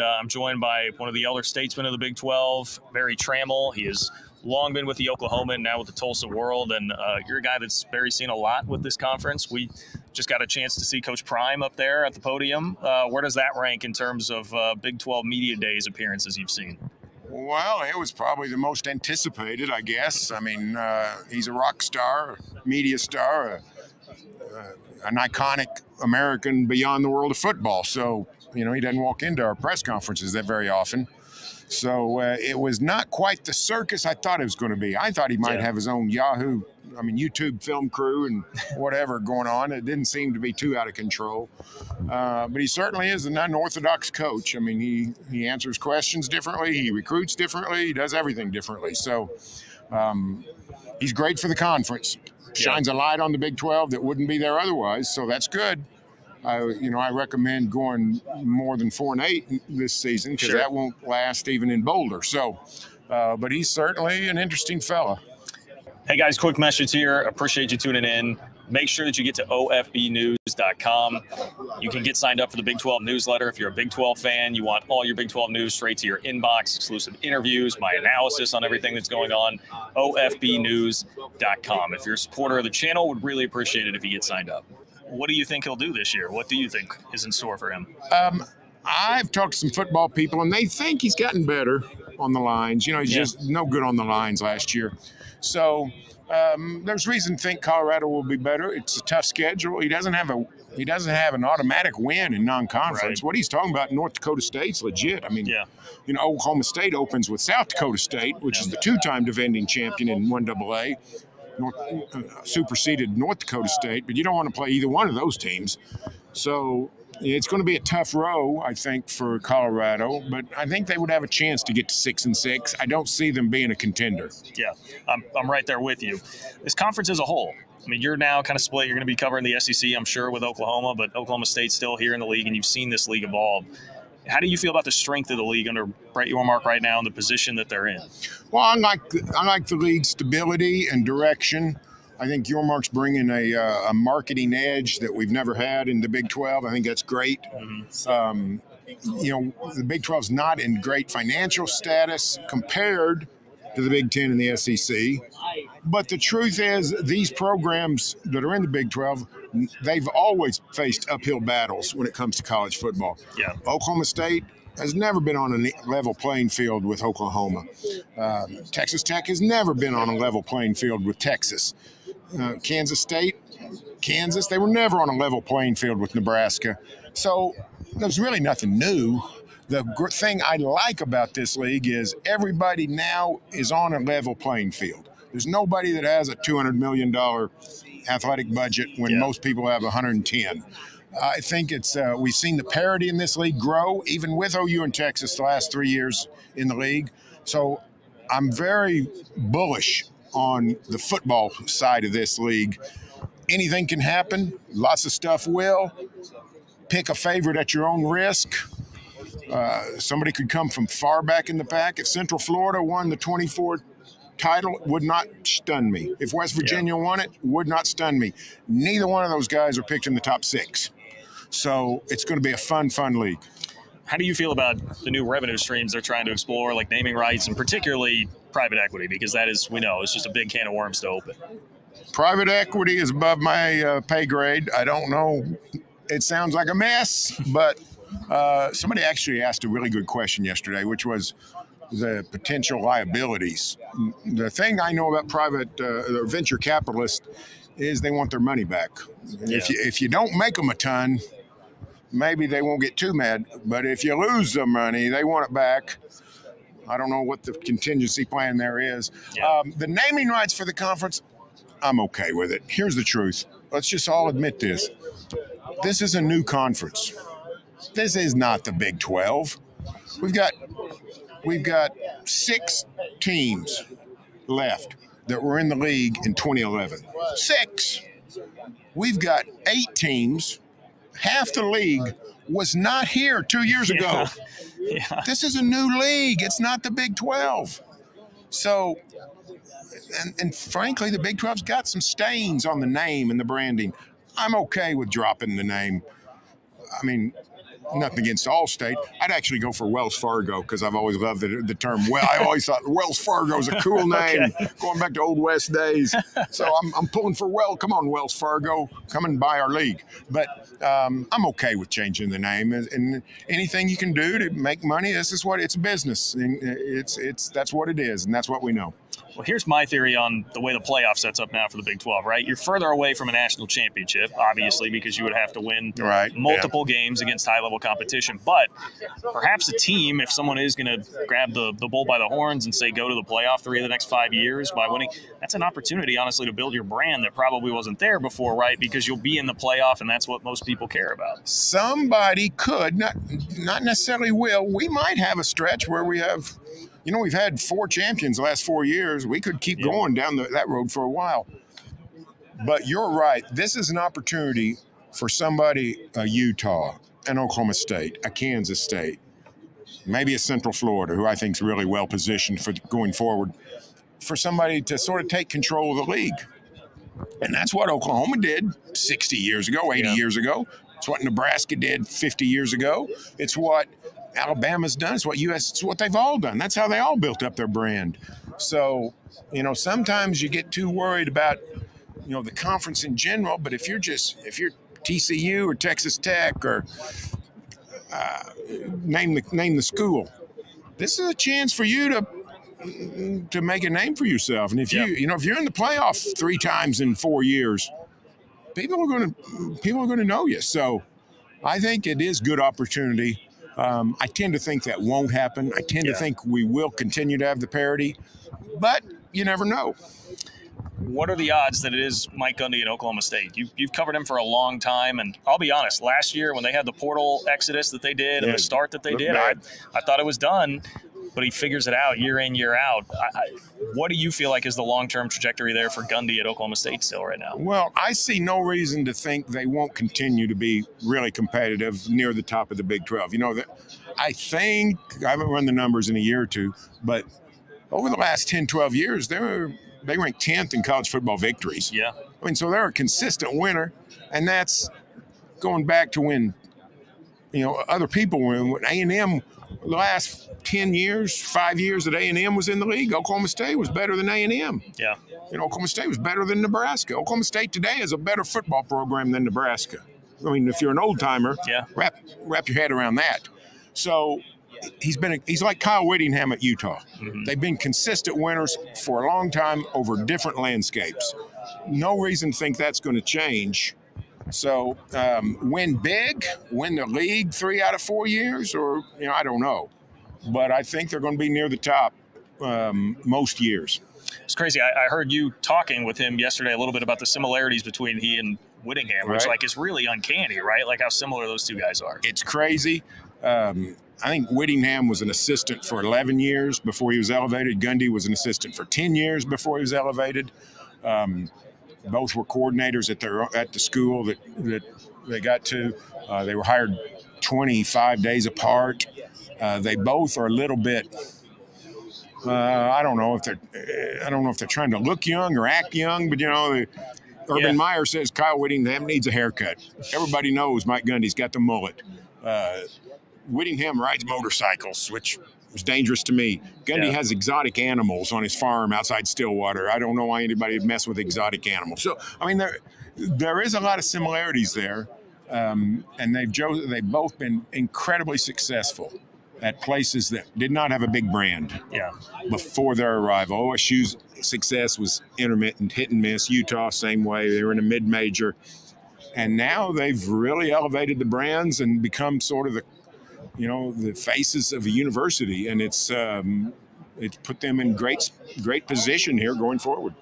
I'm joined by one of the elder statesmen of the Big 12, Barry Tramel. He has long been with the Oklahoma and now with the Tulsa World, and you're a guy that's Barry seen a lot with this conference. We just got a chance to see Coach Prime up there at the podium. Where does that rank in terms of Big 12 Media Days appearances you've seen? Well, it was probably the most anticipated, I guess. I mean, he's a rock star, a media star, an iconic American beyond the world of football. So, you know, he doesn't walk into our press conferences that very often. So it was not quite the circus I thought it was going to be. I thought he might have his own YouTube film crew and whatever going on. It didn't seem to be too out of control. But he certainly is an unorthodox coach. I mean, he answers questions differently. He recruits differently. He does everything differently. So he's great for the conference. Shines a light on the Big 12 that wouldn't be there otherwise. So that's good. I recommend going more than 4-8 this season because that won't last even in Boulder. So, but he's certainly an interesting fella. Hey guys, quick message here. Appreciate you tuning in. Make sure that you get to ofbnews.com. You can get signed up for the Big 12 newsletter. If you're a Big 12 fan, you want all your Big 12 news straight to your inbox, exclusive interviews, my analysis on everything that's going on, ofbnews.com. If you're a supporter of the channel, would really appreciate it if you get signed up. What do you think he'll do this year? What do you think is in store for him? I've talked to some football people, and they think he's gotten better on the lines. You know, he's just no good on the lines last year. So there's reason to think Colorado will be better. It's a tough schedule. He doesn't have an automatic win in non-conference. Right. What he's talking about, North Dakota State's legit. I mean, you know, Oklahoma State opens with South Dakota State, which is the two-time defending champion in 1AA. Superseded North Dakota State, but you don't want to play either one of those teams. So it's going to be a tough row, I think, for Colorado, but I think they would have a chance to get to 6-6. I don't see them being a contender. Yeah, I'm right there with you. This conference as a whole, I mean, you're now kind of split. You're going to be covering the SEC, I'm sure, with Oklahoma, but Oklahoma State's still here in the league, and you've seen this league evolve. How do you feel about the strength of the league under Brett Yormark right now and the position that they're in? Well, I like the league's stability and direction. I think Yormark's bringing a marketing edge that we've never had in the Big 12. I think that's great. You know, the Big 12's not in great financial status compared to the Big 10 and the SEC. But the truth is, these programs that are in the Big 12, they've always faced uphill battles when it comes to college football. Yeah. Oklahoma State has never been on a level playing field with Oklahoma. Texas Tech has never been on a level playing field with Texas. Kansas State, Kansas, they were never on a level playing field with Nebraska. So there's really nothing new. The thing I like about this league is everybody now is on a level playing field. There's nobody that has a $200 million athletic budget when most people have 110. I think it's we've seen the parity in this league grow, even with OU and Texas the last 3 years in the league. So I'm very bullish on the football side of this league. Anything can happen. Lots of stuff will. Pick a favorite at your own risk. Somebody could come from far back in the pack. If Central Florida won the 24 title, it would not stun me. If West Virginia won it, would not stun me. Neither one of those guys are picked in the top 6. So it's going to be a fun league. How do you feel about the new revenue streams they're trying to explore, like naming rights and particularly private equity? Because that is, we know, it's just a big can of worms to open. Private equity is above my pay grade. I don't know. It sounds like a mess, but somebody actually asked a really good question yesterday, which was the potential liabilities. The thing I know about private venture capitalists is they want their money back. If you don't make them a ton, maybe they won't get too mad. But if you lose the money, they want it back. I don't know what the contingency plan there is. The naming rights for the conference, I'm okay with it. Here's the truth. Let's just all admit this. This is a new conference. This is not the Big 12. We've got 6 teams left that were in the league in 2011. 6. We've got 8 teams. Half the league was not here 2 years ago. This is a new league. It's not the Big 12. So, and frankly, the Big 12's got some stains on the name and the branding. I'm okay with dropping the name. I mean, nothing against Allstate. I'd actually go for Wells Fargo because I've always loved the term. Well, I always thought Wells Fargo is a cool name, going back to Old West days. So I'm pulling for come on, Wells Fargo, come and buy our league. But I'm okay with changing the name, and anything you can do to make money. This is what it's business. And that's what it is, and that's what we know. Well, here's my theory on the way the playoff sets up now for the Big 12, right? You're further away from a national championship, obviously, because you would have to win multiple games against high-level competition. But perhaps a team, if someone is going to grab the bull by the horns and say go to the playoff 3 of the next 5 years by winning, that's an opportunity, honestly, to build your brand that probably wasn't there before, right? Because you'll be in the playoff, and that's what most people care about. Somebody could, not necessarily will. We might have a stretch where we have – we've had 4 champions the last 4 years. We could keep going down that road for a while. But you're right. This is an opportunity for somebody, a Utah, an Oklahoma State, a Kansas State, maybe a Central Florida, who I think is really well positioned for going forward, for somebody to sort of take control of the league. And that's what Oklahoma did 60 years ago, 80 years ago. It's what Nebraska did 50 years ago. It's what Alabama's done. It's what they've all done. That's how they all built up their brand. So, sometimes you get too worried about, the conference in general. But if you're TCU or Texas Tech or name the school, this is a chance for you to make a name for yourself. And if if you're in the playoff 3 times in 4 years, people are going to know you. So, I think it is good opportunity. I tend to think that won't happen. I tend to think we will continue to have the parity, but you never know. What are the odds that it is Mike Gundy at Oklahoma State? You've covered him for a long time, and I'll be honest, last year when they had the portal exodus that they did and the start that they did, I thought it was done, but he figures it out year in, year out. What do you feel like is the long-term trajectory there for Gundy at Oklahoma State still right now? Well, I see no reason to think they won't continue to be really competitive near the top of the Big 12. I think, I haven't run the numbers in a year or two, but over the last 10, 12 years, they ranked 10th in college football victories. Yeah. So they're a consistent winner, and that's going back to when, other people win. When A&M, the last 10 years, 5 years that A&M was in the league, Oklahoma State was better than A&M. Yeah. Oklahoma State was better than Nebraska. Oklahoma State today is a better football program than Nebraska. If you're an old-timer, wrap your head around that. So he's like Kyle Whittingham at Utah. Mm-hmm. They've been consistent winners for a long time over different landscapes. No reason to think that's going to change. So win big, win the league 3 out of 4 years, or I don't know, but I think they're going to be near the top most years. It's crazy. I heard you talking with him yesterday a little bit about the similarities between he and Whittingham, which is really uncanny, right? Like how similar those two guys are. It's crazy. I think Whittingham was an assistant for 11 years before he was elevated. Gundy was an assistant for 10 years before he was elevated. Both were coordinators at the school that they got to. They were hired 25 days apart. They both are a little bit. I don't know if they're trying to look young or act young, but Urban Meyer says Kyle Whittingham needs a haircut. Everybody knows Mike Gundy's got the mullet. Whittingham rides motorcycles, which was dangerous to me. Gundy has exotic animals on his farm outside Stillwater. I don't know why anybody would mess with exotic animals. So, there is a lot of similarities there, and they've both been incredibly successful at places that did not have a big brand before their arrival. OSU's success was intermittent, hit and miss. Utah, same way. They were in a mid-major. And now they've really elevated the brands and become sort of the faces of a university, and it's put them in great position here going forward.